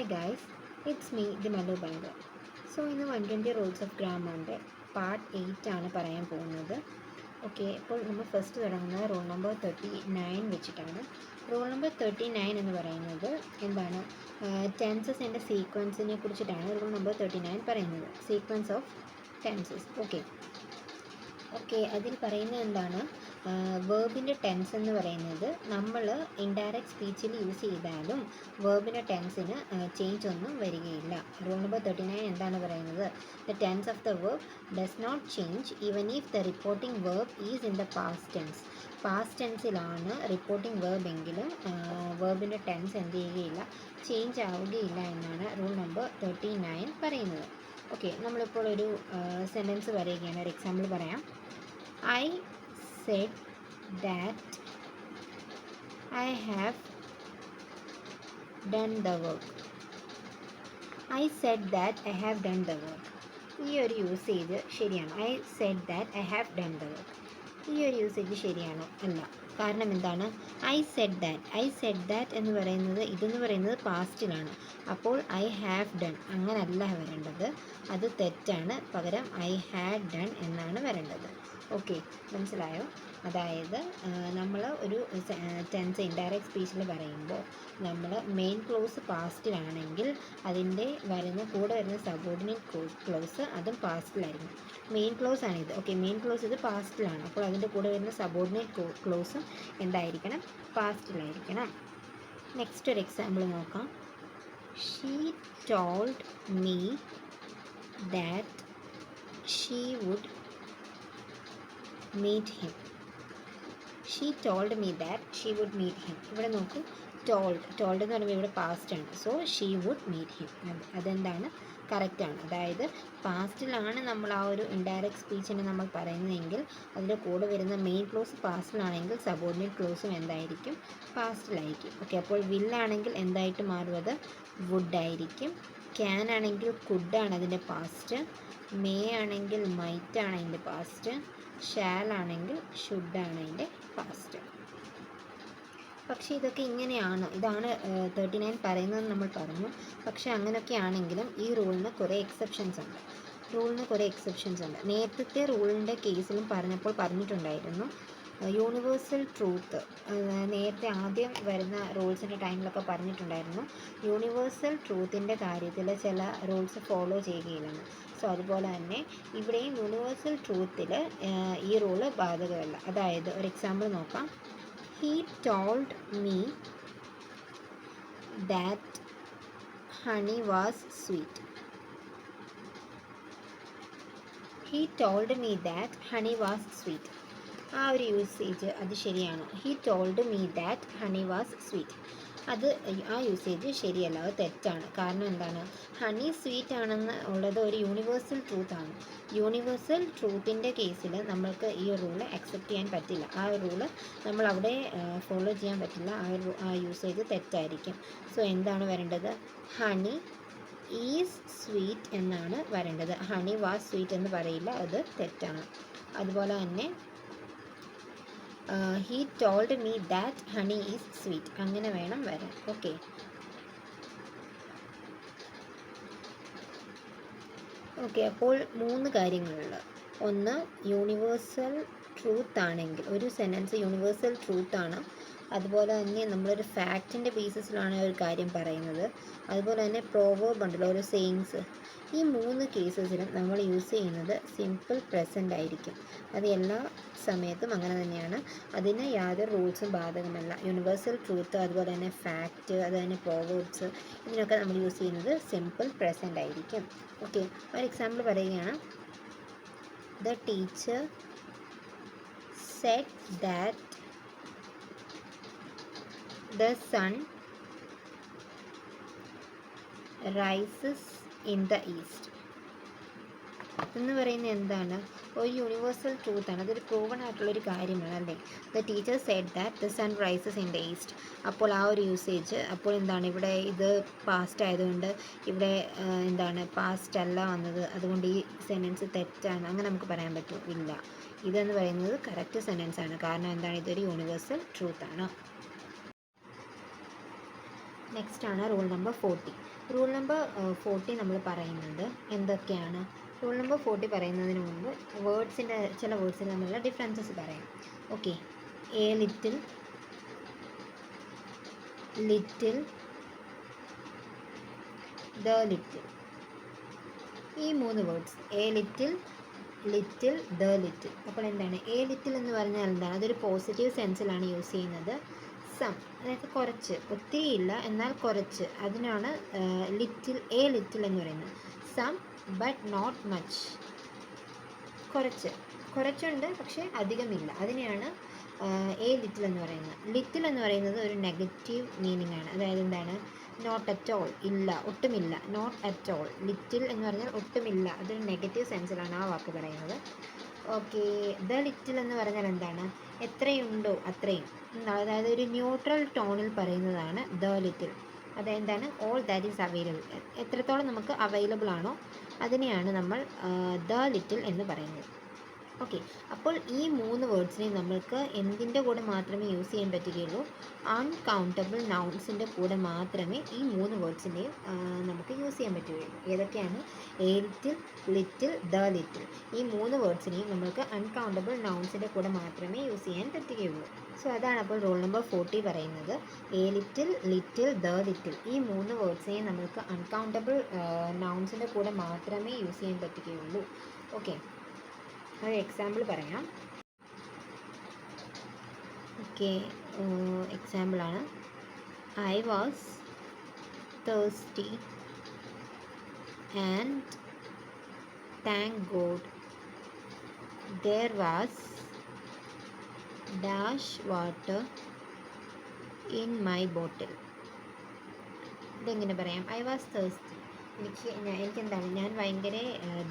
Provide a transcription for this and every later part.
Hi guys, it's me, the Malu Banker. So ഇന്ന് 120 rules of ഗ്രാമറിൻ്റെ part 8 ആണ് പറയാൻ പോകുന്നത്. ഓക്കെ, അപ്പോൾ നമ്മൾ ഫസ്റ്റ് തുടങ്ങുന്നത് റൂൾ നമ്പർ 39 വെച്ചിട്ടാണ്. റൂൾ നമ്പർ 39 എന്ന് പറയുന്നത് എന്താണ്, ടെൻസസിൻ്റെ സീക്വൻസിനെ കുറിച്ചിട്ടാണ് റൂൾ നമ്പർ 39 പറയുന്നത്. Sequence of tenses. ഓക്കെ, അതിൽ പറയുന്നത് എന്താണ്, വേർബിൻ്റെ ടെൻസ് എന്ന് പറയുന്നത് നമ്മൾ ഇൻഡയറക്റ്റ് സ്പീച്ചിൽ യൂസ് ചെയ്താലും വേർബിൻ്റെ ടെൻസിന് ചേഞ്ച് ഒന്നും വരികയില്ല. റൂൾ നമ്പർ 39 എന്താണ് പറയുന്നത്, the tense of the verb does not change even if the reporting verb is in the past tense. Past ടെൻസിലാണ് റിപ്പോർട്ടിംഗ് വേർബ് എങ്കിലും വേർബിൻ്റെ ടെൻസ് എന്ത് ചെയ്യുകയില്ല, ചേഞ്ച് ആവുകയില്ല എന്നാണ് റൂൾ നമ്പർ 39 പറയുന്നത്. ഓക്കെ, നമ്മളിപ്പോൾ ഒരു സെൻറ്റൻസ് പറയുകയാണ്. ഒരു എക്സാമ്പിൾ പറയാം. I said that I have done the work. I said that I have done the work. ഈ ഒരു യൂസേജ് ശരിയാണോ? I said that I have done the work. ഈ ഒരു യൂസേജ് ശരിയാണോ? അല്ല. കാരണം എന്താണ്, I said that എന്ന് പറയുന്നത്, ഇതെന്ന് പറയുന്നത് പാസ്റ്റിലാണ്. അപ്പോൾ I have done അങ്ങനല്ല വരേണ്ടത്, അത് തെറ്റാണ്. പകരം I had done എന്നാണ് വരേണ്ടത്. ഓക്കെ, മനസ്സിലായോ? അതായത് നമ്മൾ ഒരു ടെൻസ് ഇൻഡയറക്റ്റ് സ്പീച്ചിൽ പറയുമ്പോൾ നമ്മൾ മെയിൻ ക്ലോസ് പാസ്റ്റിലാണെങ്കിൽ അതിൻ്റെ കൂടെ വരുന്ന സബോർഡിനേറ്റ് ക്ലോസ് അതും പാസ്റ്റിലായിരിക്കും. മെയിൻ ക്ലോസ് ആണിത്. ഓക്കെ, മെയിൻ ക്ലോസ് ഇത് പാസ്റ്റിലാണ്. അപ്പോൾ അതിൻ്റെ കൂടെ വരുന്ന സബോർഡിനേറ്റ് ക്ലോസും എന്തായിരിക്കണം, പാസ്റ്റിലായിരിക്കണം. നെക്സ്റ്റ് ഒരു എക്സാമ്പിൾ നോക്കാം. She told me that she would meet him. She told me that she would meet him. ഇവിടെ നോക്കൂ, ടോൾഡ് എന്ന് പറയുമ്പോൾ ഇവിടെ പാസ്റ്റ് ആണ്. So she would meet him. അതെന്താണ്, കറക്റ്റാണ്. അതായത് പാസ്റ്റിലാണ് നമ്മൾ ആ ഒരു ഇൻഡയറക്റ്റ് സ്പീച്ചിനെ നമ്മൾ പറയുന്നതെങ്കിൽ അതിൻ്റെ കൂടെ വരുന്ന മെയിൻ ക്ലോസ് പാസ്റ്റിലാണെങ്കിൽ സബോർഡിനേറ്റ് ക്ലോസും എന്തായിരിക്കും, പാസ്റ്റിലായിരിക്കും. ഓക്കെ, അപ്പോൾ വില്ലാണെങ്കിൽ എന്തായിട്ട് മാറും, അത് വുഡായിരിക്കും. ക്യാൻ ആണെങ്കിൽ കുഡാണ് അതിൻ്റെ പാസ്റ്റ്. മേ ആണെങ്കിൽ മൈറ്റാണ് അതിൻ്റെ പാസ്റ്റ്. ഷാൽ ആണെങ്കിൽ ഷുഡാണ് അതിൻ്റെ പാസ്റ്റ്. പക്ഷേ ഇതൊക്കെ ഇങ്ങനെയാണ്, ഇതാണ് 39 പറയുന്നത് നമ്മൾ പറഞ്ഞു. പക്ഷേ അങ്ങനെയൊക്കെ ആണെങ്കിലും ഈ റൂളിന് കുറേ എക്സെപ്ഷൻസ് ഉണ്ട്. നേരത്തെ റൂളിൻ്റെ കേസിലും പറഞ്ഞിട്ടുണ്ടായിരുന്നു യൂണിവേഴ്സൽ ട്രൂത്ത്. നേരത്തെ ആദ്യം വരുന്ന റൂൾസിൻ്റെ ടൈമിലൊക്കെ പറഞ്ഞിട്ടുണ്ടായിരുന്നു യൂണിവേഴ്സൽ ട്രൂത്തിൻ്റെ കാര്യത്തിൽ ചില റൂൾസ് ഫോളോ ചെയ്യുകയില്ലെന്ന്. സോ അതുപോലെ തന്നെ ഇവിടെയും യൂണിവേഴ്സൽ ട്രൂത്തിൽ ഈ റൂള് ബാധകമല്ല. അതായത് ഒരു എക്സാമ്പിൾ നോക്കാം. He told me that honey was sweet. He told me that honey was sweet. ആ ഒരു യൂസേജ് അത് ശരിയാണോ? He told me that honey was sweet. അത് ആ യൂസേജ് ശരിയല്ല, അത് തെറ്റാണ്. കാരണം എന്താണ്, ഹണി സ്വീറ്റ് ആണെന്ന് ഉള്ളത് ഒരു യൂണിവേഴ്സൽ ട്രൂത്താണ്. യൂണിവേഴ്സൽ ട്രൂത്തിൻ്റെ കേസിൽ നമ്മൾക്ക് ഈ റൂള് അക്സെപ്റ്റ് ചെയ്യാൻ പറ്റില്ല. ആ റൂള് നമ്മൾ അവിടെ ഫോളോ ചെയ്യാൻ പറ്റില്ല. ആ യൂസേജ് തെറ്റായിരിക്കും. സോ എന്താണ് വരേണ്ടത്, ഹണി ഈസ് സ്വീറ്റ് എന്നാണ് വരേണ്ടത്. ഹണി വാസ് സ്വീറ്റ് എന്ന് പറയില്ല, അത് തെറ്റാണ്. അതുപോലെ തന്നെ he told me that honey is sweet അങ്ങനെ വേണം വരാൻ. ഓക്കെ, അപ്പോൾ 3 കാര്യങ്ങളുള്ള ഒന്ന്, യൂണിവേഴ്സൽ ട്രൂത്ത് ആണെങ്കിൽ ഒരു സെൻറ്റൻസ് യൂണിവേഴ്സൽ ട്രൂത്താണ്. അതുപോലെ തന്നെ നമ്മളൊരു ഫാക്റ്റിൻ്റെ ബേസിസിലാണ് ഒരു കാര്യം പറയുന്നത്. അതുപോലെ തന്നെ പ്രോവേർബ് ഉണ്ടല്ലോ, ഒരു സെയിങ്സ്. ഈ 3 കേസസിലും നമ്മൾ യൂസ് ചെയ്യുന്നത് സിമ്പിൾ പ്രസൻ്റ് ആയിരിക്കും. അത് എല്ലാ സമയത്തും അങ്ങനെ തന്നെയാണ്. അതിന് യാതൊരു റൂൾസും ബാധകമല്ല. യൂണിവേഴ്സൽ ട്രൂത്ത്, അതുപോലെ തന്നെ ഫാക്റ്റ്, അതുപോലെ പ്രോവേർബ്സ്, ഇതിനൊക്കെ നമ്മൾ യൂസ് ചെയ്യുന്നത് സിമ്പിൾ പ്രസൻ്റ് ആയിരിക്കും. ഓക്കെ, ഒരു എക്സാമ്പിൾ പറയുകയാണ്. The teacher said that the sun rises in the east. എന്ന് പറയുന്നത് എന്താണ്, ഒരു യൂണിവേഴ്സൽ ട്രൂത്താണ്. അതൊരു പ്രൂവൺ ആയിട്ടുള്ളൊരു കാര്യമാണ് അല്ലേ. The teacher said that the sun rises in the east. അപ്പോൾ ആ ഒരു യൂസേജ്, അപ്പോൾ എന്താണ്, ഇവിടെ ഇത് പാസ്റ്റ് ആയതുകൊണ്ട് ഇവിടെ എന്താണ്, പാസ്റ്റ് അല്ല വന്നത്. അതുകൊണ്ട് ഈ സെൻറ്റൻസ് തെറ്റാണ് അങ്ങനെ നമുക്ക് പറയാൻ പറ്റുമോ? ഇല്ല. ഇതെന്ന് പറയുന്നത് കറക്റ്റ് സെൻറ്റൻസ് ആണ്. കാരണം എന്താണ്, ഇതൊരു യൂണിവേഴ്സൽ ട്രൂത്താണ്. നെക്സ്റ്റ് ആണ് റൂൾ നമ്പർ 40. റൂൾ നമ്പർ 40 നമ്മൾ പറയുന്നത് എന്തൊക്കെയാണ്? റൂൾ നമ്പർ 40 പറയുന്നതിന് മുമ്പ് ചില വേർഡ്സിൻ്റെ തമ്മിലുള്ള ഡിഫറൻസസ് പറയാം. Okay, A little, little, the little, ഈ 3 words A little, little, the little. അപ്പോൾ എന്താണ് എ ലിറ്റിൽ എന്ന് പറഞ്ഞാൽ എന്താണ്? അതൊരു പോസിറ്റീവ് സെൻസിലാണ് യൂസ് ചെയ്യുന്നത്. സം, അതായത് കുറച്ച്, ഒത്തിരി ഇല്ല എന്നാൽ കുറച്ച്, അതിനാണ് ലിറ്റിൽ, എ ലിറ്റിൽ എന്ന് പറയുന്നത്. സം ബട്ട് നോട്ട് മച്ച്, കുറച്ചുണ്ട് പക്ഷേ അധികമില്ല, അതിനെയാണ് എ ലിറ്റിൽ എന്ന് പറയുന്നത്. ലിറ്റിൽ എന്ന് പറയുന്നത് ഒരു നെഗറ്റീവ് മീനിങ് ആണ്. അതായത് എന്താണ്? നോട്ട് അറ്റ് ഓൾ, ഇല്ല, ഒട്ടുമില്ല. നോട്ട് അറ്റ് ഓൾ, ലിറ്റിൽ എന്ന് പറഞ്ഞാൽ ഒട്ടുമില്ല, അതൊരു നെഗറ്റീവ് സെൻസിലാണ് ആ വാക്ക് പറയുന്നത്. ഓക്കെ, ദ ലിറ്റിൽ എന്ന് പറഞ്ഞാൽ എന്താണ്? എത്രയുണ്ടോ അത്രയും, അതായത് ഒരു ന്യൂട്രൽ ടോണിൽ പറയുന്നതാണ് ദ ലിറ്റിൽ. അതെന്താണ്? ഓൾ ദാറ്റ് ഈസ് അവൈലബിൾ, എത്രത്തോളം നമുക്ക് അവൈലബിൾ ആണോ അതിനെയാണ് നമ്മൾ ദ ലിറ്റിൽ എന്ന് പറയുന്നത്. ഓക്കെ, അപ്പോൾ ഈ 3 വേർഡ്സിനെയും നമ്മൾക്ക് എന്തിൻ്റെ കൂടെ മാത്രമേ യൂസ് ചെയ്യാൻ പറ്റുകയുള്ളൂ? അൺകൗണ്ടബിൾ നൗൺസിൻ്റെ കൂടെ മാത്രമേ ഈ 3 വേർഡ്സിൻ്റെയും നമുക്ക് യൂസ് ചെയ്യാൻ പറ്റുകയുള്ളൂ. ഏതൊക്കെയാണ്? A little, little, the little. ഈ 3 വേർഡ്സിനെയും നമ്മൾക്ക് അൺകൗണ്ടബിൾ നൗൺസിൻ്റെ കൂടെ മാത്രമേ യൂസ് ചെയ്യാൻ പറ്റുകയുള്ളൂ. സോ അതാണ് അപ്പോൾ റൂൾ നമ്പർ 40 പറയുന്നത്. A little, little, the little, ഈ 3 വേർഡ്സിനെയും നമ്മൾക്ക് അൺകൗണ്ടബിൾ നൗൺസിൻ്റെ കൂടെ മാത്രമേ യൂസ് ചെയ്യാൻ പറ്റുകയുള്ളൂ. ഓക്കെ, ഒരു എക്സാമ്പിൾ പറയാം. ഓക്കെ, എക്സാമ്പിളാണ്. I was thirsty and thank God there was dash water in my bottle. ഇതെങ്ങനെ പറയാം? ഐ വാസ് തേഴ്സ്റ്റി, എനിക്കെന്താണ്, ഞാൻ ഭയങ്കര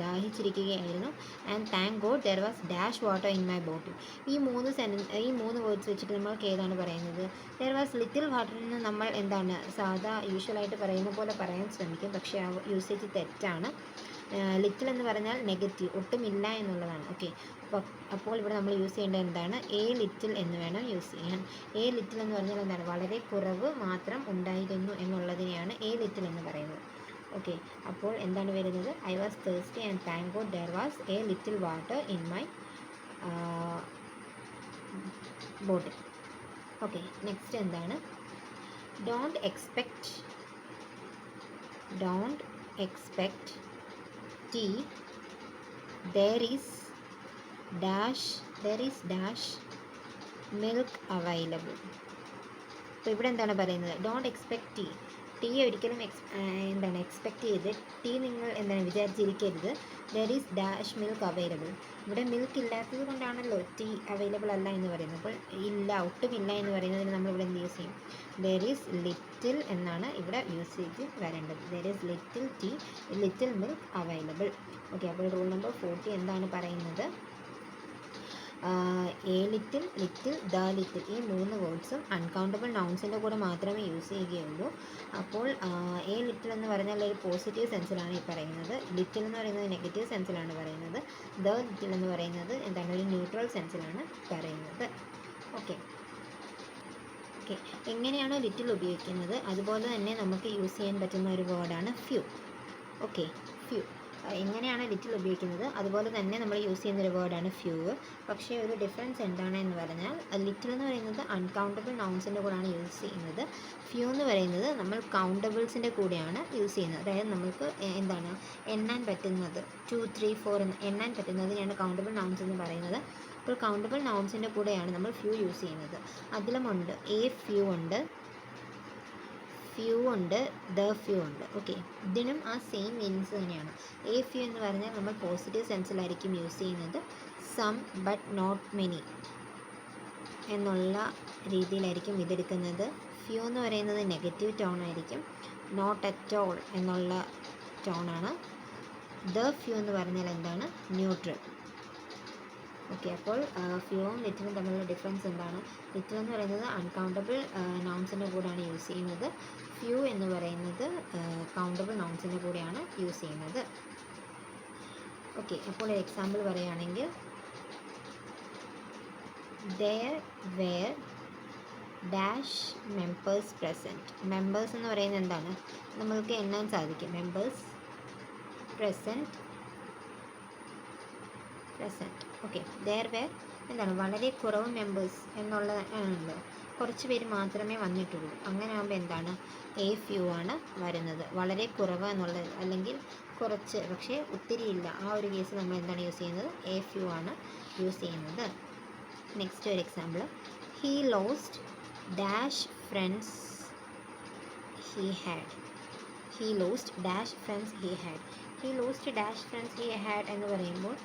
ദാഹിച്ചിരിക്കുകയായിരുന്നു. And thank God there was dash water in my bottle. ഈ 3 വേർഡ്സ് വെച്ചിട്ട് നമ്മൾക്ക് ഏതാണ് പറയുന്നത്? ദെർ വാസ് ലിറ്റിൽ വാട്ടറിന് നമ്മൾ എന്താണ് യൂഷ്വലായിട്ട് പറയുന്ന പോലെ പറയാൻ ശ്രമിക്കും, പക്ഷേ ആ യൂസേജ് തെറ്റാണ്. ലിറ്റിൽ എന്ന് പറഞ്ഞാൽ നെഗറ്റീവ്, ഒട്ടുമില്ല എന്നുള്ളതാണ്. ഓക്കെ, അപ്പോൾ ഇവിടെ നമ്മൾ യൂസ് ചെയ്യേണ്ടത് എന്താണ്? എ ലിറ്റിൽ എന്ന് വേണം യൂസ് ചെയ്യാൻ. എ ലിറ്റിൽ എന്ന് പറഞ്ഞാൽ എന്താണ്? വളരെ കുറവ് മാത്രം ഉണ്ടായിരുന്നു എന്നുള്ളതിനെയാണ് എ ലിറ്റിൽ എന്ന് പറയുന്നത്. ഓക്കെ, അപ്പോൾ എന്താണ് വരുന്നത്? I was thirsty and thank God there was a little water in my bottle. Okay, next എന്താണ്? Don't expect tea, there is dash milk available. അപ്പോൾ ഇവിടെ എന്താണ് പറയുന്നത്? ഡോണ്ട് എക്സ്പെക്റ്റ് ടീ ഒരിക്കലും എക്സ്പെക്റ്റ് ചെയ്ത് നിങ്ങൾ എന്താണ് വിചാരിച്ചിരിക്കരുത്. There is dash milk available. ഇവിടെ മിൽക്ക് ഇല്ലാത്തത് കൊണ്ടാണല്ലോ ടീ അവൈലബിൾ അല്ല എന്ന് പറയുന്നത്. അപ്പോൾ ഇല്ല, ഒട്ടുമില്ല എന്ന് പറയുന്നതിന് നമ്മളിവിടെ എന്ത് യൂസ് ചെയ്യും? ദർ ഈസ് ലിറ്റിൽ എന്നാണ് ഇവിടെ യൂസേജ് വരേണ്ടത്. There is little tea, little milk available. Okay, അപ്പോൾ റൂൾ നമ്പർ 40 എന്താണ് പറയുന്നത്? A little, little, the little, ഈ 3 വേർഡ്സും അൺകൗണ്ടബിൾ നൗൺസിൻ്റെ കൂടെ മാത്രമേ യൂസ് ചെയ്യുകയുള്ളൂ. അപ്പോൾ എ ലിറ്റിൽ എന്ന് പറഞ്ഞാൽ ഒരു പോസിറ്റീവ് സെൻസിലാണ് ഈ പറയുന്നത്. ലിറ്റിൽ എന്ന് പറയുന്നത് നെഗറ്റീവ് സെൻസിലാണ് പറയുന്നത്. ദ ലിറ്റിൽ എന്ന് പറയുന്നത് എന്താണ്? ഒരു ന്യൂട്രൽ സെൻസിലാണ് പറയുന്നത്. ഓക്കെ, എങ്ങനെയാണോ ലിറ്റിൽ ഉപയോഗിക്കുന്നത് അതുപോലെ തന്നെ നമുക്ക് യൂസ് ചെയ്യാൻ പറ്റുന്ന ഒരു വേർഡാണ് ഫ്യൂ. ഓക്കെ, ഫ്യൂ എങ്ങനെയാണ് ലിറ്റിൽ ഉപയോഗിക്കുന്നത് അതുപോലെ തന്നെ നമ്മൾ യൂസ് ചെയ്യുന്നൊരു വേർഡാണ് ഫ്യൂ. പക്ഷേ ഒരു ഡിഫറൻസ് എന്താണെന്ന് പറഞ്ഞാൽ ലിറ്റിൽ എന്ന് പറയുന്നത് അൺകൗണ്ടബിൾ നൗൺസിൻ്റെ കൂടെയാണ് യൂസ് ചെയ്യുന്നത്. ഫ്യൂ എന്ന് പറയുന്നത് നമ്മൾ കൗണ്ടബിൾസിൻ്റെ കൂടെയാണ് യൂസ് ചെയ്യുന്നത്. അതായത് നമുക്ക് എന്താണ് എണ്ണാൻ പറ്റുന്നത്, 2, 3, 4 എന്ന് എണ്ണാൻ പറ്റുന്നതിനെയാണ് കൗണ്ടബിൾ നൗൺസ് എന്ന് പറയുന്നത്. അപ്പോൾ കൗണ്ടബിൾ നൗൺസിൻ്റെ കൂടെയാണ് നമ്മൾ ഫ്യൂ യൂസ് ചെയ്യുന്നത്. അതിലുമുണ്ട് എ ഫ്യൂ ഉണ്ട്, ഫ്യൂ ഉണ്ട്, ദ ഫ്യൂ ഉണ്ട്. ഓക്കെ, ഇതിനും ആ സെയിം മീനിങ്സ് തന്നെയാണ്. എ ഫ്യൂ എന്ന് പറഞ്ഞാൽ നമ്മൾ പോസിറ്റീവ് സെൻസിലായിരിക്കും യൂസ് ചെയ്യുന്നത്. സം ബട്ട് നോട്ട് മെനി എന്നുള്ള രീതിയിലായിരിക്കും ഇതെടുക്കുന്നത്. ഫ്യൂ എന്ന് പറയുന്നത് നെഗറ്റീവ് ടോൺ ആയിരിക്കും. നോട്ട് അറ്റ് ഓൾ എന്നുള്ള ടോണാണ്. ദ ഫ്യൂ എന്ന് പറഞ്ഞാൽ എന്താണ്? ന്യൂട്രൽ. ഓക്കെ, അപ്പോൾ ഫ്യൂവും ലിറ്റിലും തമ്മിലുള്ള ഡിഫറൻസ് എന്താണ്? ലിറ്റിൽ എന്ന് പറയുന്നത് അൺകൗണ്ടബിൾ നൗൺസിൻ്റെ കൂടെയാണ് യൂസ് ചെയ്യുന്നത്. ഫ്യൂ എന്ന് പറയുന്നത് കൗണ്ടബിൾ നൗൺസിൻ്റെ കൂടെയാണ് യൂസ് ചെയ്യുന്നത്. ഓക്കെ, അപ്പോൾ ഒരു എക്സാമ്പിൾ പറയുകയാണെങ്കിൽ there were dash members present. Members എന്ന് പറയുന്നത് എന്താണ്? നമ്മൾക്ക് എണ്ണാൻ സാധിക്കും. Members present. Okay, there were എന്താണ്? വളരെ കുറവ് മെമ്പേഴ്സ് എന്നുള്ളത് ആണല്ലോ, കുറച്ച് പേര് മാത്രമേ വന്നിട്ടുള്ളൂ. അങ്ങനെ ആകുമ്പോൾ എന്താണ്? എ ഫ്യൂ ആണ് വരുന്നത്. വളരെ കുറവ് എന്നുള്ളത്, അല്ലെങ്കിൽ കുറച്ച് പക്ഷേ ഒത്തിരി ഇല്ല, ആ ഒരു കേസ് നമ്മൾ എന്താണ് യൂസ് ചെയ്യുന്നത്? എ ഫ്യൂ ആണ് യൂസ് ചെയ്യുന്നത്. നെക്സ്റ്റ് ഒരു example, he lost dash friends he had. He lost dash friends he had. He lost dash friends he had എന്ന് പറയുമ്പോൾ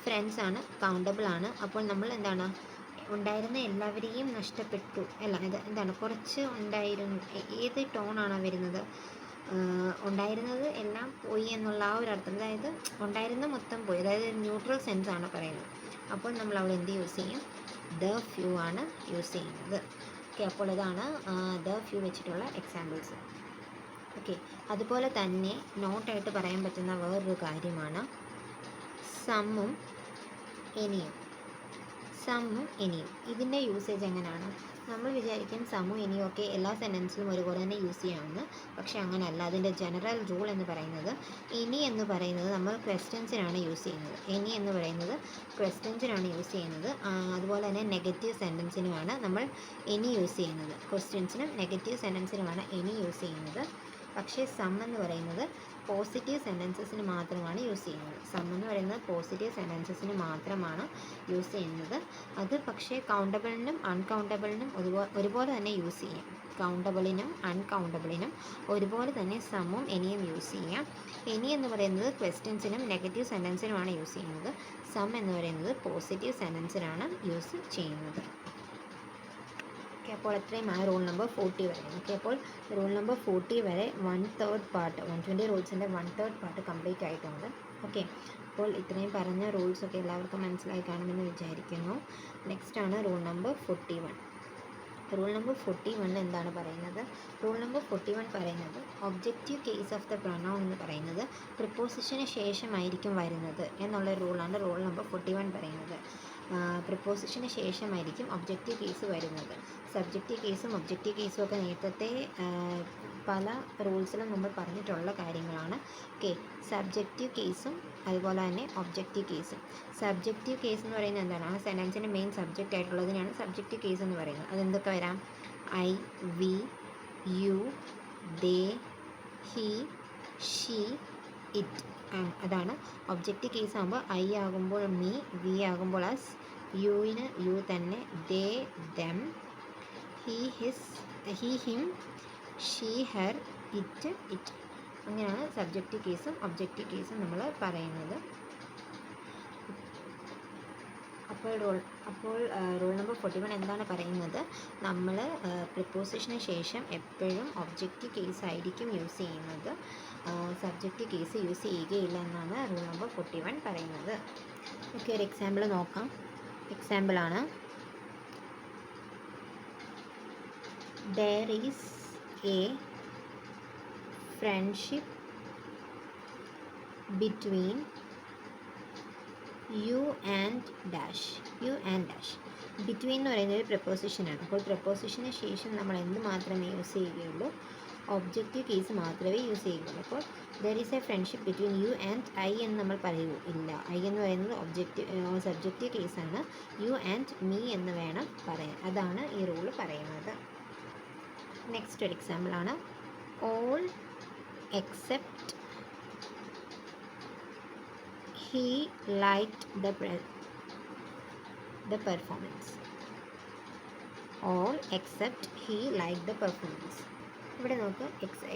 ഫ്രണ്ട്സ് ആണ്, കൗണ്ടബിൾ ആണ്. അപ്പോൾ നമ്മൾ എന്താണ്? ഉണ്ടായിരുന്ന എല്ലാവരെയും നഷ്ടപ്പെട്ടു അല്ല, ഇത് എന്താണ്? കുറച്ച് ഉണ്ടായിരുന്നു. ഏത് ടോണാണ് വരുന്നത്? ഉണ്ടായിരുന്നത് എല്ലാം പോയി എന്നുള്ള ആ ഒരു അർത്ഥം. അതായത് ഉണ്ടായിരുന്ന മൊത്തം പോയി, അതായത് ന്യൂട്രൽ സെൻസ് ആണ് പറയുന്നത്. അപ്പോൾ നമ്മൾ അവിടെ എന്ത് യൂസ് ചെയ്യും? ദ ഫ്യൂ ആണ് യൂസ് ചെയ്യുന്നത്. ഓക്കെ, അപ്പോൾ ഇതാണ് ദ ഫ്യൂ വെച്ചിട്ടുള്ള എക്സാമ്പിൾസ്. ഓക്കെ, അതുപോലെ തന്നെ നോട്ടായിട്ട് പറയാൻ പറ്റുന്ന വേറൊരു കാര്യമാണ് സമ്മും എനിയും. സമ്മും എനിയും ഇതിൻ്റെ യൂസേജ് എങ്ങനെയാണ്? നമ്മൾ വിചാരിക്കും സമ്മും എനിയും ഒക്കെ എല്ലാ സെൻറ്റൻസിലും ഒരുപോലെ തന്നെ യൂസ് ചെയ്യാമെന്ന്. പക്ഷേ അങ്ങനെയല്ല. അതിൻ്റെ ജനറൽ റൂൾ എന്ന് പറയുന്നത്, എനി എന്ന് പറയുന്നത് നമ്മൾ ക്വസ്റ്റ്യൻസിനാണ് യൂസ് ചെയ്യുന്നത്. എനി എന്ന് പറയുന്നത് ക്വസ്റ്റ്യൻസിനാണ് യൂസ് ചെയ്യുന്നത്. അതുപോലെ തന്നെ നെഗറ്റീവ് സെൻറ്റൻസിനുമാണ് നമ്മൾ എനി യൂസ് ചെയ്യുന്നത്. ക്വസ്റ്റ്യൻസിനും നെഗറ്റീവ് സെൻറ്റൻസിനുമാണ് എനി യൂസ് ചെയ്യുന്നത്. പക്ഷേ സം എന്ന് പറയുന്നത് പോസിറ്റീവ് സെൻറ്റൻസസിന് മാത്രമാണ് യൂസ് ചെയ്യുന്നത്. സം എന്ന് പറയുന്നത് പോസിറ്റീവ് സെൻറ്റൻസസിന് മാത്രമാണ് യൂസ് ചെയ്യുന്നത്. അത് പക്ഷേ കൗണ്ടബിളിനും അൺകൗണ്ടബിളിനും ഒരുപോലെ തന്നെ യൂസ് ചെയ്യാം. കൗണ്ടബിളിനും അൺകൗണ്ടബിളിനും ഒരുപോലെ തന്നെ സമ്മും എനിയും യൂസ് ചെയ്യാം. എനി എന്ന് പറയുന്നത് ക്വസ്റ്റ്യൻസിനും നെഗറ്റീവ് സെൻറ്റൻസിനുമാണ് യൂസ് ചെയ്യുന്നത്. സം എന്ന് പറയുന്നത് പോസിറ്റീവ് സെൻറ്റൻസിനാണ് യൂസ് ചെയ്യുന്നത്. ഓക്കെ, അപ്പോൾ എത്രയുമാണ് റൂൾ നമ്പർ 40 വരെ. ഓക്കെ, അപ്പോൾ റൂൾ നമ്പർ 40 വരെ 1/3 പാർട്ട്, 120 റൂൾസിൻ്റെ 1/3 പാർട്ട് കംപ്ലീറ്റ് ആയിട്ടുണ്ട്. ഓക്കെ, അപ്പോൾ ഇത്രയും പറഞ്ഞ റൂൾസൊക്കെ എല്ലാവർക്കും മനസ്സിലായി കാണുമെന്ന് വിചാരിക്കുന്നു. നെക്സ്റ്റ് ആണ് റൂൾ നമ്പർ 41. റൂൾ നമ്പർ 41 എന്താണ് പറയുന്നത്? റൂൾ നമ്പർ 41 പറയുന്നത് objective case of the pronoun എന്ന് പറയുന്നത് പ്രിപ്പോസിഷന് ശേഷമായിരിക്കും വരുന്നത് എന്നുള്ള റൂളാണ് റൂൾ നമ്പർ 41 പറയുന്നത്. പ്രിപ്പോസിഷന് ശേഷമായിരിക്കും ഒബ്ജക്റ്റീവ് കേസ് വരുന്നത്. സബ്ജക്റ്റീവ് കേസും ഒബ്ജക്റ്റീവ് കേസും ഒക്കെ നേരത്തെ പല റൂൾസിലും നമ്മൾ പറഞ്ഞിട്ടുള്ള കാര്യങ്ങളാണ്. ഓക്കെ, സബ്ജക്റ്റീവ് കേസും അതുപോലെ തന്നെ ഒബ്ജക്റ്റീവ് കേസും. സബ്ജക്റ്റീവ് കേസ് എന്ന് പറയുന്നത് എന്താണ്? ആ സെൻറ്റൻസിൻ്റെ മെയിൻ സബ്ജക്റ്റ് ആയിട്ടുള്ളതിനാണ് സബ്ജക്റ്റീവ് കേസ് എന്ന് പറയുന്നത്. അതെന്തൊക്കെ വരാം? I, we, you, they, he, she, it. അതാണ് ഒബ്ജക്റ്റീവ് കേസ് ആകുമ്പോൾ. ഐ ആകുമ്പോൾ മീ, വി ആകുമ്പോൾ അസ്, യുവിന് യു തന്നെ, they, them, he, his, he, him, she, her, it, it. അങ്ങനെയാണ് സബ്ജക്റ്റീവ് കേസും ഒബ്ജക്റ്റീവ് കേസും നമ്മൾ പറയുന്നത്. അപ്പോൾ റൂൾ നമ്പർ 41 എന്താണ് പറയുന്നത്? നമ്മൾ പ്രിപ്പോസിഷന് ശേഷം എപ്പോഴും ഒബ്ജക്റ്റീവ് കേസ് ആയിരിക്കും യൂസ് ചെയ്യുന്നത്. സബ്ജക്റ്റീവ് കേസ് യൂസ് ചെയ്യുകയില്ല എന്നാണ് റൂൾ നമ്പർ 41 പറയുന്നത്. ഓക്കെ, ഒരു എക്സാമ്പിൾ നോക്കാം. എക്സാമ്പിളാണ്, there is a friendship between you and dash. you and dash. between എന്ന് പറയുന്നത് ഒരു പ്രപ്പോസിഷനാണ്. അപ്പോൾ പ്രപ്പോസിഷന് ശേഷം നമ്മൾ എന്ത് മാത്രമേ യൂസ് ചെയ്യുകയുള്ളൂ? ഒബ്ജക്റ്റീവ് കേസ് മാത്രമേ യൂസ് ചെയ്യുകയുള്ളൂ. അപ്പോൾ there is a friendship between you and I എന്ന് നമ്മൾ പറയുമോ? ഇല്ല. ഐ എന്ന് പറയുന്നത് സബ്ജക്റ്റീവ് കേസാണ്. you and me എന്ന് വേണം പറയാൻ. അതാണ് ഈ റൂൾ പറയുന്നത്. നെക്സ്റ്റ് ഒരു എക്സാമ്പിളാണ്, all except he liked the performance. all except he liked the performance. ഇവിടെ നോക്ക്,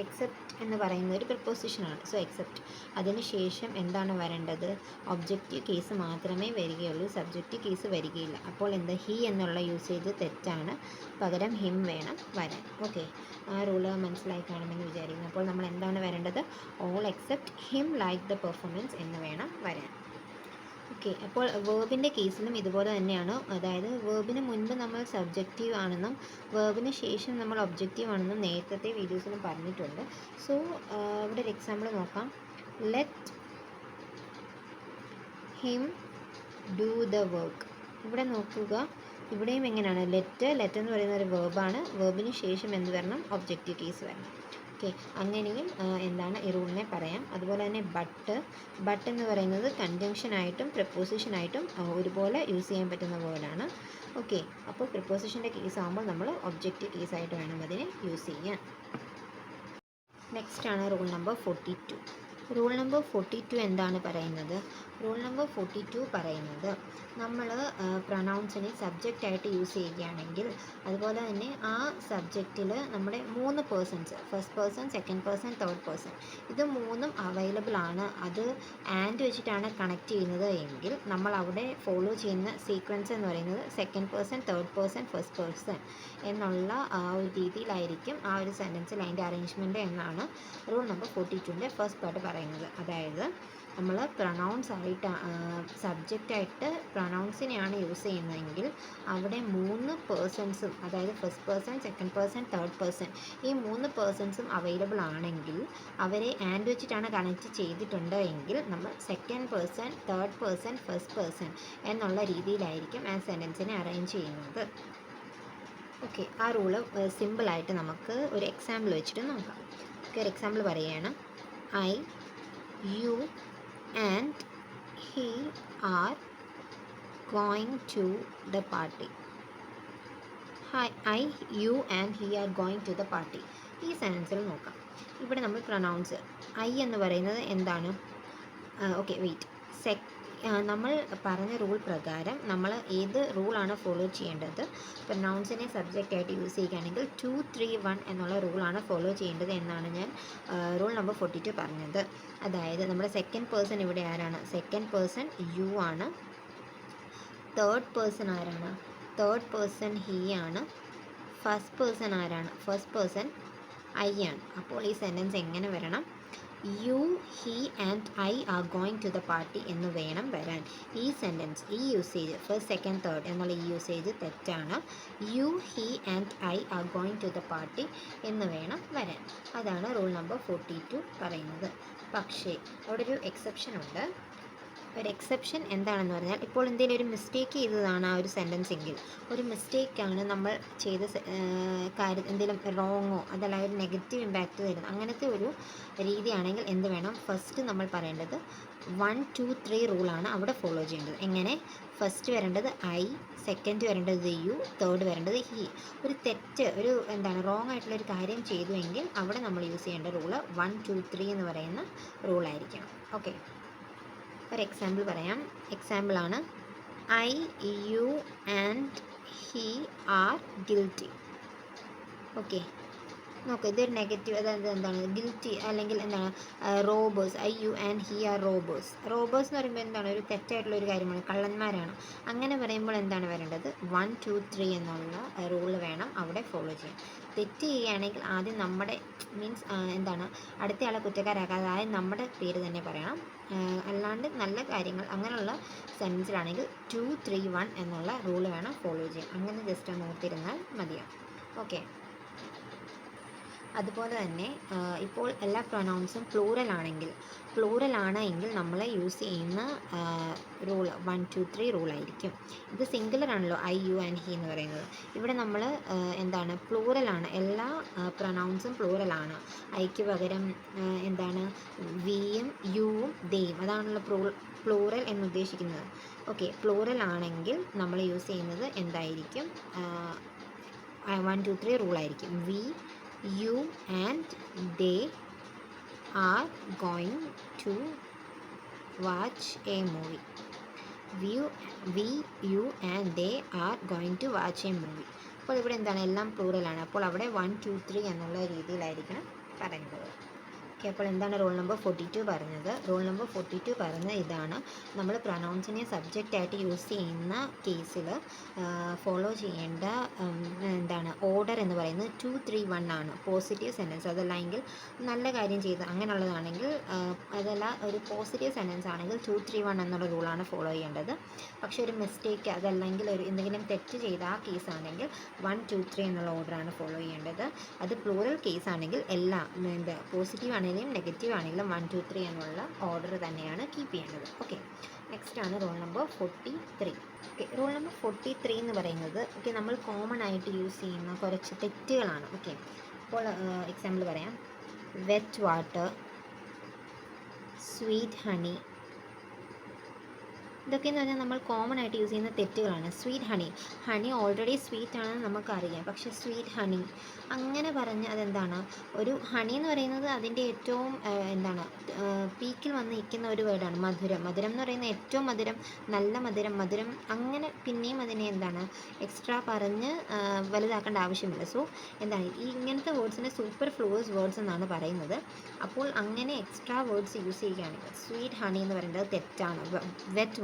എക്സെപ്റ്റ് എന്ന് പറയുന്ന ഒരു പ്രിപ്പോസിഷനാണ്. സോ എക്സെപ്റ്റ്, അതിന് ശേഷം എന്താണ് വരേണ്ടത്? ഒബ്ജക്റ്റീവ് കേസ് മാത്രമേ വരികയുള്ളൂ, സബ്ജക്റ്റീവ് കേസ് വരികയില്ല. അപ്പോൾ എന്താ? ഹി എന്നുള്ള യൂസേജ് തെറ്റാണ്, പകരം ഹിം വേണം വരാൻ. ഓക്കെ, ആ റൂള് മനസ്സിലായി കാണുമെന്ന് വിചാരിക്കുന്നു. അപ്പോൾ നമ്മൾ എന്താണ് വരേണ്ടത്? All except him like the performance എന്ന് വേണം വരാൻ. ഓക്കെ, അപ്പോൾ വേർബിൻ്റെ കേസിലും ഇതുപോലെ തന്നെയാണ്. അതായത് വേർബിന് മുൻപ് നമ്മൾ സബ്ജക്റ്റീവ് ആണെന്നും വേർബിന് ശേഷം നമ്മൾ ഒബ്ജക്റ്റീവ് ആണെന്നും നേരത്തെ വീഡിയോസിലും പറഞ്ഞിട്ടുണ്ട്. സോ ഇവിടെ ഒരു എക്സാമ്പിൾ നോക്കാം. Let him do the work. ഇവിടെ നോക്കുക, ഇവിടെയും എങ്ങനെയാണ് ലെറ്റ് എന്ന് പറയുന്ന ഒരു വേർബാണ്. വേർബിന് ശേഷം എന്ത് വരണം? ഒബ്ജക്റ്റീവ് കേസ് വരണം. ഓക്കെ, അങ്ങനെയും എന്താണ് ഈ റൂളിനെ പറയാം. അതുപോലെ തന്നെ ബട്ട് എന്ന് പറയുന്നത് കൺജങ്ഷനായിട്ടും പ്രിപ്പോസിഷനായിട്ടും ഒരുപോലെ യൂസ് ചെയ്യാൻ പറ്റുന്ന വേർഡാണ്. ഓക്കെ, അപ്പോൾ പ്രിപ്പോസിഷൻ്റെ കേസ് ആകുമ്പോൾ നമ്മൾ ഒബ്ജക്റ്റീവ് കേസായിട്ട് വേണം അതിനെ യൂസ് ചെയ്യാൻ. നെക്സ്റ്റ് ആണ് റൂൾ നമ്പർ 42. റൂൾ നമ്പർ 42 എന്താണ് പറയുന്നത്? റൂൾ നമ്പർ 42 പറയുന്നത് നമ്മൾ പ്രൊനൗൺസിനെ സബ്ജക്റ്റായിട്ട് യൂസ് ചെയ്യുകയാണെങ്കിൽ അതുപോലെ തന്നെ ആ സബ്ജക്റ്റിൽ നമ്മുടെ 3 persons, first person, second person, third person, ഇത് മൂന്നും അവൈലബിൾ ആണ്, അത് ആൻഡ് വെച്ചിട്ടാണ് കണക്ട് ചെയ്യുന്നത് എങ്കിൽ നമ്മൾ അവിടെ ഫോളോ ചെയ്യുന്ന സീക്വൻസ് എന്ന് പറയുന്നത് second person, third person, first person എന്നുള്ള ആ ഒരു രീതിയിലായിരിക്കും ആ ഒരു സെൻറ്റൻസിൽ അതിൻ്റെ അറേഞ്ച്മെൻറ്റ് എന്നാണ് റൂൾ നമ്പർ 42ൻ്റെ ഫസ്റ്റ് പാർട്ട് പറയുന്നത്. അതായത് നമ്മൾ പ്രൊനൗൺസ് ആയിട്ട് സബ്ജക്റ്റായിട്ട് പ്രൊനൗൺസിനെയാണ് യൂസ് ചെയ്യുന്നതെങ്കിൽ അവിടെ 3 പേഴ്സൺസും, അതായത് first person, second person, third person, ഈ 3 പേഴ്സൺസും അവൈലബിൾ ആണെങ്കിൽ അവരെ ആൻഡ് വെച്ചിട്ടാണ് കണക്ട് ചെയ്തിട്ടുണ്ട് എങ്കിൽ നമ്മൾ second person, third person, first person എന്നുള്ള രീതിയിലായിരിക്കും ആ സെൻറ്റൻസിനെ അറേഞ്ച് ചെയ്യുന്നത്. ഓക്കെ, ആ റൂള് സിമ്പിളായിട്ട് നമുക്ക് ഒരു എക്സാമ്പിൾ വെച്ചിട്ട് നോക്കാം. ഓക്കെ, ഒരു എക്സാമ്പിൾ പറയുകയാണ്. I, you and he are going to the party. I, you and he are going to the party. ഈ സെൻറ്റൻസിൽ നോക്കാം. ഇവിടെ നമ്മൾ പ്രൊനൗൺസ് ഐ എന്ന് പറയുന്നത് എന്താണ്? Okay, wait. നമ്മൾ പറഞ്ഞ റൂൾ പ്രകാരം നമ്മൾ ഏത് റൂളാണ് ഫോളോ ചെയ്യേണ്ടത്? പ്രൊനൗൺസിനെ സബ്ജക്റ്റായിട്ട് യൂസ് ചെയ്യുകയാണെങ്കിൽ 2, 3, 1 എന്നുള്ള റൂളാണ് ഫോളോ ചെയ്യേണ്ടത് എന്നാണ് ഞാൻ റൂൾ നമ്പർ 42 പറഞ്ഞത്. അതായത് നമ്മുടെ സെക്കൻഡ് പേഴ്സൺ ഇവിടെ ആരാണ്? സെക്കൻഡ് പേഴ്സൺ യു ആണ്. തേർഡ് പേഴ്സൺ ആരാണ്? തേർഡ് പേഴ്സൺ ഹി ആണ്. ഫസ്റ്റ് പേഴ്സൺ ആരാണ്? ഫസ്റ്റ് പേഴ്സൺ ഐ ആണ്. അപ്പോൾ ഈ സെൻറ്റൻസ് എങ്ങനെ വരണം? You, he and I are going to the party എന്ന് വേണം വരാൻ. ഈ സെൻറ്റൻസ്, ഈ യൂസേജ് ഫസ്റ്റ്, സെക്കൻഡ്, തേർഡ് എന്നുള്ള ഈ യൂസേജ് തെറ്റാണ്. You, he and I are going to the party എന്ന് വേണം വരാൻ. അതാണ് റൂൾ നമ്പർ 42 പറയുന്നത്. പക്ഷേ അവിടെ ഒരു എക്സെപ്ഷൻ ഉണ്ട്. ഒരു എക്സെപ്ഷൻ എന്താണെന്ന് പറഞ്ഞാൽ, ഇപ്പോൾ എന്തെങ്കിലും ഒരു മിസ്റ്റേക്ക് ചെയ്തതാണ് ആ ഒരു സെൻറ്റൻസ് എങ്കിൽ, ഒരു മിസ്റ്റേക്കാണ് നമ്മൾ ചെയ്ത കാര്യം, എന്തെങ്കിലും റോങ്ങോ അതല്ല ഒരു നെഗറ്റീവ് ഇമ്പാക്റ്റ് തരുന്നു, അങ്ങനത്തെ ഒരു രീതിയാണെങ്കിൽ എന്ത് വേണം? ഫസ്റ്റ് നമ്മൾ പറയേണ്ടത് 1, 2, 3 റൂളാണ് അവിടെ ഫോളോ ചെയ്യേണ്ടത്. എങ്ങനെ? ഫസ്റ്റ് വരേണ്ടത് ഐ, സെക്കൻഡ് വരേണ്ടത് യു, തേർഡ് വരേണ്ടത് ഹി. ഒരു തെറ്റ്, ഒരു എന്താണ് റോങ് ആയിട്ടുള്ളൊരു കാര്യം ചെയ്തു എങ്കിൽ അവിടെ നമ്മൾ യൂസ് ചെയ്യേണ്ട റൂള് 1, 2, 3 എന്ന് പറയുന്ന റൂളായിരിക്കണം. ഓക്കെ, ഒരു എക്സാമ്പിൾ പറയാം. എക്സാമ്പിളാണ് I, you and he are guilty. Okay, നോക്കുക, ഇതൊരു നെഗറ്റീവ്, അതായത് എന്താണ്? ഗിൽറ്റി അല്ലെങ്കിൽ എന്താണ്? Robbers. I, you and he are robbers. Robbers എന്ന് പറയുമ്പോൾ എന്താണ്? ഒരു തെറ്റായിട്ടുള്ള ഒരു കാര്യമാണ്, കള്ളന്മാരാണ്. അങ്ങനെ പറയുമ്പോൾ എന്താണ് വരേണ്ടത്? 1, 2, 3 എന്നുള്ള റൂൾ വേണം അവിടെ ഫോളോ ചെയ്യാൻ. തെറ്റ് ചെയ്യുകയാണെങ്കിൽ ആദ്യം നമ്മുടെ മീൻസ് എന്താണ് അടുത്തയാളെ കുറ്റക്കാരാക്കാതെ ആദ്യം നമ്മുടെ പേര് തന്നെ പറയണം. അല്ലാണ്ട് നല്ല കാര്യങ്ങൾ അങ്ങനെയുള്ള സെൻറ്റൻസിലാണെങ്കിൽ 2, 3, 1 എന്നുള്ള റൂൾ വേണം ഫോളോ ചെയ്യാൻ. അങ്ങനെ ജസ്റ്റ് ഒന്ന് ഓർത്തിരുന്നാൽ മതിയാവും. ഓക്കെ, അതുപോലെ തന്നെ ഇപ്പോൾ എല്ലാ പ്രൊനൗൺസും പ്ലൂറൽ ആണ് എങ്കിൽ നമ്മൾ യൂസ് ചെയ്യുന്ന റൂൾ 1, 2, 3 റൂളായിരിക്കും. ഇത് സിംഗുലർ ആണല്ലോ, ഐ, യു ആൻഡ് ഹി എന്ന് പറയുന്നത്. ഇവിടെ നമ്മൾ എന്താണ്? പ്ലൂറലാണ്, എല്ലാ പ്രൊനൗൺസും പ്ലൂറലാണ്. ഐക്ക് പകരം എന്താണ്? വിയും യുവും ദയും, അതാണല്ലോ പ്ലൂറൽ എന്ന് ഉദ്ദേശിക്കുന്നത്. ഓക്കെ, പ്ലൂറൽ ആണെങ്കിൽ നമ്മൾ യൂസ് ചെയ്യുന്നത് എന്തായിരിക്കും? 1, 2, 3 റൂളായിരിക്കും. We, you and they are going to watch a movie. We, you and they are going to watch a movie. അപ്പോൾ ഇവിടെ എന്താണ്? എല്ലാം പ്ലൂറലാണ്. അപ്പോൾ അവിടെ 1, 2, 3 എന്നുള്ള രീതിയിലായിരിക്കണം പറയുന്നത്. ഓക്കെ, അപ്പോൾ എന്താണ് റൂൾ നമ്പർ 42 പറഞ്ഞത്? റൂൾ നമ്പർ 42 പറഞ്ഞത് ഇതാണ്: നമ്മൾ പ്രൊനൗൺസിനെ സബ്ജക്റ്റായിട്ട് യൂസ് ചെയ്യുന്ന കേസിൽ ഫോളോ ചെയ്യേണ്ട എന്താണ് ഓർഡർ എന്ന് പറയുന്നത് 2, 3, 1 ആണ്. പോസിറ്റീവ് സെൻറ്റൻസ്, അതല്ലെങ്കിൽ നല്ല കാര്യം ചെയ്ത് അങ്ങനെയുള്ളതാണെങ്കിൽ, അതല്ല ഒരു പോസിറ്റീവ് സെൻറ്റൻസ് ആണെങ്കിൽ 2, 3, 1 എന്നുള്ള റൂളാണ് ഫോളോ ചെയ്യേണ്ടത്. പക്ഷേ ഒരു മിസ്റ്റേക്ക്, അതല്ലെങ്കിൽ ഒരു എന്തെങ്കിലും തെറ്റ് ചെയ്ത ആ കേസാണെങ്കിൽ 1, 2, 3 എന്നുള്ള ഓർഡറാണ് ഫോളോ ചെയ്യേണ്ടത്. അത് പ്ലൂറൽ കേസാണെങ്കിൽ എല്ലാം പോസിറ്റീവ് ആണെങ്കിൽ ആണെങ്കിലും നെഗറ്റീവ് ആണെങ്കിലും 1 2 3 എന്നുള്ള ഓർഡർ തന്നെയാണ് കീപ്പ് ചെയ്യേണ്ടത്. ഓക്കെ, നെക്സ്റ്റ് ആണ് rule number 43. Okay, rule number 43 എന്ന് പറയുന്നത് നമ്മൾ കോമൺ ആയിട്ട് യൂസ് ചെയ്യുന്ന കുറച്ച് തെറ്റുകളാണ്. ഓക്കെ, അപ്പോൾ എക്സാമ്പിൾ പറയാം. വെറ്റ് വാട്ടർ, സ്വീറ്റ് ഹണി, ഇതൊക്കെയെന്ന് പറഞ്ഞാൽ നമ്മൾ കോമൺ ആയിട്ട് യൂസ് ചെയ്യുന്ന തെറ്റുകളാണ്. സ്വീറ്റ് ഹണി ഓൾറെഡി സ്വീറ്റ് ആണെന്ന് നമുക്കറിയാം, പക്ഷേ സ്വീറ്റ് ഹണി അങ്ങനെ പറഞ്ഞ് അതെന്താണ്, ഒരു ഹണി എന്ന് പറയുന്നത് അതിൻ്റെ ഏറ്റവും പീക്കിൽ വന്ന് നിൽക്കുന്ന ഒരു വേർഡാണ്. മധുരം എന്ന് പറയുന്നത് ഏറ്റവും നല്ല മധുരം അങ്ങനെ പിന്നെയും അതിനെ എക്സ്ട്രാ പറഞ്ഞ് വലുതാക്കേണ്ട ആവശ്യമില്ല. സോ ഇങ്ങനത്തെ വേർഡ്സിനെ സൂപ്പർ ഫ്ലൂവസ് വേർഡ്സ് എന്നാണ് പറയുന്നത്. അപ്പോൾ അങ്ങനെ എക്സ്ട്രാ വേർഡ്സ് യൂസ് ചെയ്യുകയാണെങ്കിൽ സ്വീറ്റ് ഹണി എന്ന് പറയുന്നത് തെറ്റാണ്. വെറ്റ്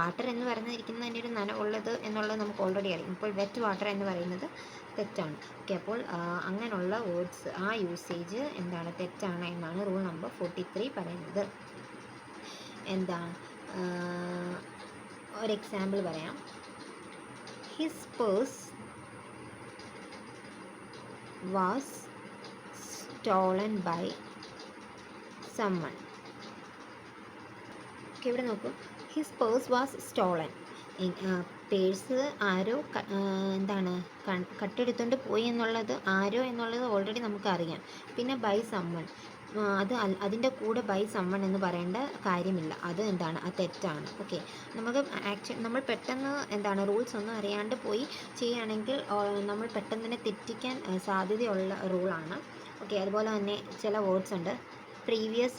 വാട്ടർ എന്ന് പറഞ്ഞിരിക്കുന്നത് അതിൻ്റെ ഒരു നനവുള്ളത് എന്നുള്ളത് നമുക്ക് ഓൾറെഡി അറിയാം. ഇപ്പോൾ വെറ്റ് വാട്ടർ എന്ന് പറയുന്നത് തെറ്റാണ്. ഓക്കെ, അപ്പോൾ അങ്ങനെയുള്ള വേർഡ്സ് ആ യൂസേജ് തെറ്റാണ് എന്നാണ് റൂൾ നമ്പർ 43 പറയുന്നത്. ഒരു എക്സാമ്പിൾ പറയാം. His purse was stolen by someone. Okay, ഇവിടെ നോക്കൂ. His purse was stolen. Purse ആരോ കട്ടെടുത്തുകൊണ്ട് പോയി എന്നുള്ളത് ഓൾറെഡി നമുക്കറിയാം. പിന്നെ ബൈ സമ്മൺ, അതിൻ്റെ കൂടെ ബൈ സമ്മൺ എന്ന് പറയേണ്ട കാര്യമില്ല. അത് അത് തെറ്റാണ്. ഓക്കെ, നമ്മൾ പെട്ടെന്ന് റൂൾസ് ഒന്നും അറിയാണ്ട് പോയി ചെയ്യുകയാണെങ്കിൽ നമ്മൾ പെട്ടെന്ന് തന്നെ തെറ്റിക്കാൻ സാധ്യതയുള്ള റൂളാണ്. ഓക്കെ, അതുപോലെ തന്നെ ചില വേർഡ്സ് ഉണ്ട്. പ്രീവിയസ്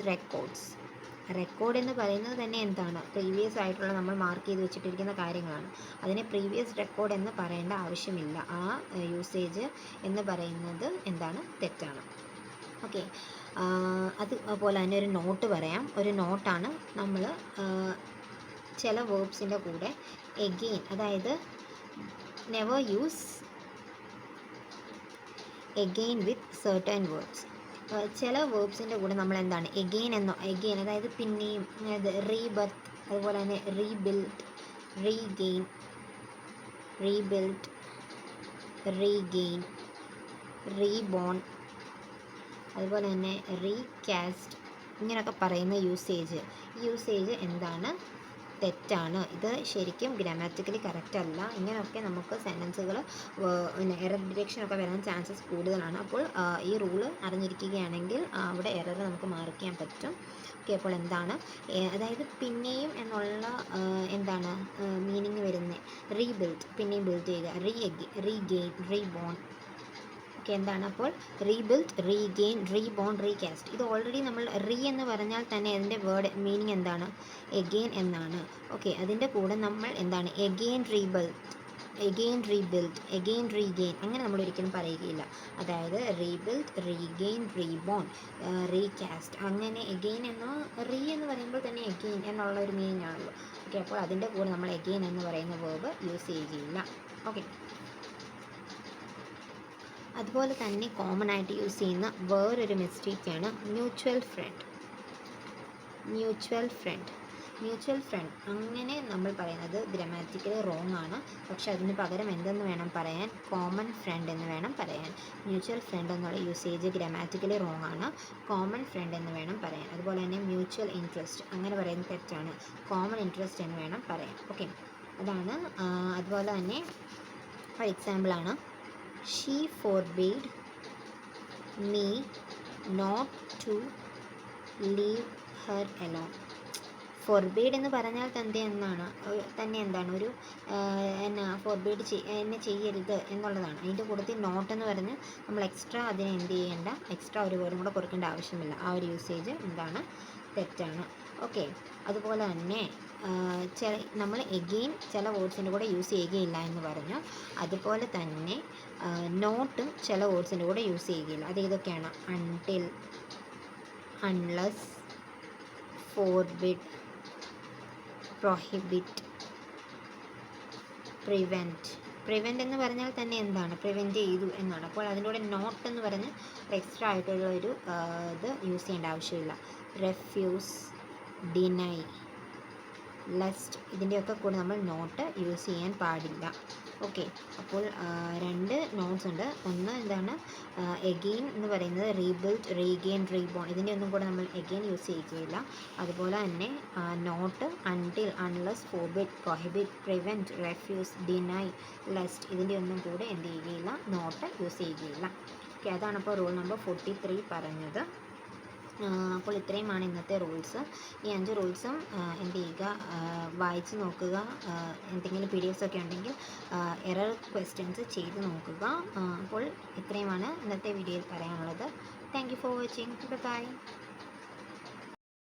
റെക്കോർഡ് എന്ന് പറയുന്നത് തന്നെ പ്രീവിയസ് ആയിട്ടുള്ള നമ്മൾ മാർക്ക് ചെയ്ത് വെച്ചിട്ടിരിക്കുന്ന കാര്യങ്ങളാണ്. അതിനെ പ്രീവിയസ് റെക്കോർഡ് എന്ന് പറയേണ്ട ആവശ്യമില്ല. ആ യൂസേജ് എന്ന് പറയുന്നത് തെറ്റാണ്. ഓക്കെ, അതുപോലെ തന്നെ ഒരു നോട്ട് പറയാം. ഒരു നോട്ടാണ് നമ്മൾ ചില വേർബ്സിൻ്റെ കൂടെ എഗെയിൻ, അതായത് നെവർ യൂസ് എഗെയിൻ വിത്ത് സർട്ടൻ വേർഡ്സ്. ചില വേർബ്സിൻ്റെ കൂടെ നമ്മൾ എഗെയിൻ അതായത് പിന്നെയും, അതായത് റീബർത്ത്, അതുപോലെ തന്നെ റീബിൽഡ്, റീഗെയിൻ, റീബോൺ, അതുപോലെ തന്നെ റീകാസ്റ്റ്, ഇങ്ങനെയൊക്കെ പറയുന്ന യൂസേജ് തെറ്റാണ്. ഇത് ശരിക്കും ഗ്രാമാറ്റിക്കലി കറക്റ്റ് അല്ല. ഇങ്ങനെയൊക്കെ നമുക്ക് സെൻറ്റൻസുകൾ എറർ ഡിറ്റക്ഷനൊക്കെ വരാൻ ചാൻസസ് കൂടുതലാണ്. അപ്പോൾ ഈ റൂള് അറിഞ്ഞിരിക്കുകയാണെങ്കിൽ അവിടെ എറർ നമുക്ക് മാർക്ക് ചെയ്യാൻ പറ്റും. ഓക്കെ, അപ്പോൾ അതായത് പിന്നെയും എന്നുള്ള മീനിങ് വരുന്നത് റീബിൽഡ്, പിന്നെയും ബിൽഡ് ചെയ്യുക, റീഗെയിൻ, റീബോൺ. ഓക്കെ, അപ്പോൾ റീബിൽഡ്, റീഗെയിൻ, റീബോൺ, റീകാസ്റ്റ്. ഇത് ഓൾറെഡി നമ്മൾ എന്ന് പറഞ്ഞാൽ തന്നെ അതിൻ്റെ വേർഡ് മീനിങ് എഗെയിൻ എന്നാണ്. ഓക്കെ, അതിൻ്റെ കൂടെ നമ്മൾ എഗെയിൻ റീബിൽഡ്, എഗെയിൻ റീഗെയിൻ അങ്ങനെ നമ്മൾ ഒരിക്കലും പറയുകയില്ല. അതായത് റീബിൽഡ്, റീഗെയിൻ, റീബോൺ, റീകാസ്റ്റ്, അങ്ങനെ എഗെയിൻ എന്നോ എന്ന് പറയുമ്പോൾ തന്നെ എഗെയിൻ എന്നുള്ള ഒരു മീനിങ് ആണല്ലോ. ഓക്കെ, അപ്പോൾ അതിൻ്റെ കൂടെ നമ്മൾ എഗെയിൻ എന്ന് പറയുന്ന വേർബ് യൂസ് ചെയ്യുകയില്ല. ഓക്കെ, അതുപോലെ തന്നെ കോമൺ ആയിട്ട് യൂസ് ചെയ്യുന്ന വേറൊരു മിസ്റ്റേക്കാണ് മ്യൂച്വൽ ഫ്രണ്ട്. അങ്ങനെ നമ്മൾ പറയുന്നത് ഗ്രാമാറ്റിക്കലി റോങ് ആണ്. പക്ഷെ അതിന് പകരം എന്തെന്ന് വേണം പറയാൻ? കോമൺ ഫ്രണ്ട് എന്ന് വേണം പറയാൻ. മ്യൂച്വൽ ഫ്രണ്ട് എന്നുള്ള യൂസേജ് ഗ്രാമാറ്റിക്കലി റോങ് ആണ്. കോമൺ ഫ്രണ്ട് എന്ന് വേണം പറയാൻ. അതുപോലെ തന്നെ മ്യൂച്വൽ ഇൻട്രസ്റ്റ് അങ്ങനെ പറയുന്നത് തെറ്റാണ്. കോമൺ ഇൻട്രസ്റ്റ് എന്ന് വേണം പറയാൻ. ഓക്കെ, അതുപോലെ തന്നെ ഒരു എക്സാമ്പിളാണ്. She forbade me not to leave her alone. ഫോർബീഡ് എന്ന് പറഞ്ഞാൽ ഒരു ഫോർബീഡ് എന്നെ ചെയ്യരുത് എന്നുള്ളതാണ്. അതിൻ്റെ കൂട്ടത്തിൽ നോട്ട് എന്ന് പറഞ്ഞ് നമ്മൾ എക്സ്ട്രാ അതിനെ എക്സ്ട്രാ ഒരു വേർഡും കൂടെ കൊടുക്കേണ്ട ആവശ്യമില്ല. ആ ഒരു യൂസേജ് തെറ്റാണ്. ഓക്കെ, അതുപോലെ തന്നെ നമ്മൾ എഗെയിൻ ചില വേർഡ്സിൻ്റെ കൂടെ യൂസ് ചെയ്യുകയില്ല എന്ന് പറഞ്ഞു. അതുപോലെ തന്നെ നോട്ടും ചില വേർഡ്സിൻ്റെ കൂടെ യൂസ് ചെയ്യുകയില്ല. അത് ഏതൊക്കെയാണ്? Until, unless, forbid, prohibit, prevent എന്ന് പറഞ്ഞാൽ തന്നെ പ്രിവെൻറ്റ് ചെയ്തു എന്നാണ്. അപ്പോൾ അതിൻ്റെ കൂടെ നോട്ട് എന്ന് പറഞ്ഞ് എക്സ്ട്രാ ആയിട്ടുള്ള ഒരു ഇത് യൂസ് ചെയ്യേണ്ട ആവശ്യമില്ല. റെഫ്യൂസ്, ഡിനൈ, ലെസ്റ്റ് ഇതിൻ്റെയൊക്കെ കൂടെ നമ്മൾ നോട്ട് യൂസ് ചെയ്യാൻ പാടില്ല. ഓക്കെ, അപ്പോൾ രണ്ട് നോട്ട്സ് ഉണ്ട്. ഒന്ന് എന്താണ് എഗെയിൻ എന്ന് പറയുന്നത് റീബിൽഡ്, റീഗെയിൻ, റീബോൺ, ഇതിൻ്റെ ഒന്നും കൂടെ നമ്മൾ എഗെയിൻ യൂസ് ചെയ്യുകയില്ല. അതുപോലെ തന്നെ not, until, unless, forbid, prohibit, prevent, refuse, deny, lest ഇതിൻ്റെ ഒന്നും കൂടെ എന്ത് ചെയ്യുകയില്ല, നോട്ട് യൂസ് ചെയ്യുകയില്ല. ഓക്കെ, അതാണ് ഇപ്പോൾ റൂൾ നമ്പർ 43 പറഞ്ഞത്. അപ്പോൾ ഇത്രയുമാണ് ഇന്നത്തെ റൂൾസ്. ഈ 5 റൂൾസും എന്ത് ചെയ്യുക, വായിച്ച് നോക്കുക. എന്തെങ്കിലും PDF ഒക്കെ ഉണ്ടെങ്കിൽ എറർ ക്വസ്റ്റ്യൻസ് ചെയ്ത് നോക്കുക. അപ്പോൾ ഇത്രയുമാണ് ഇന്നത്തെ വീഡിയോയിൽ പറയാനുള്ളത്. Thank you for watching. By.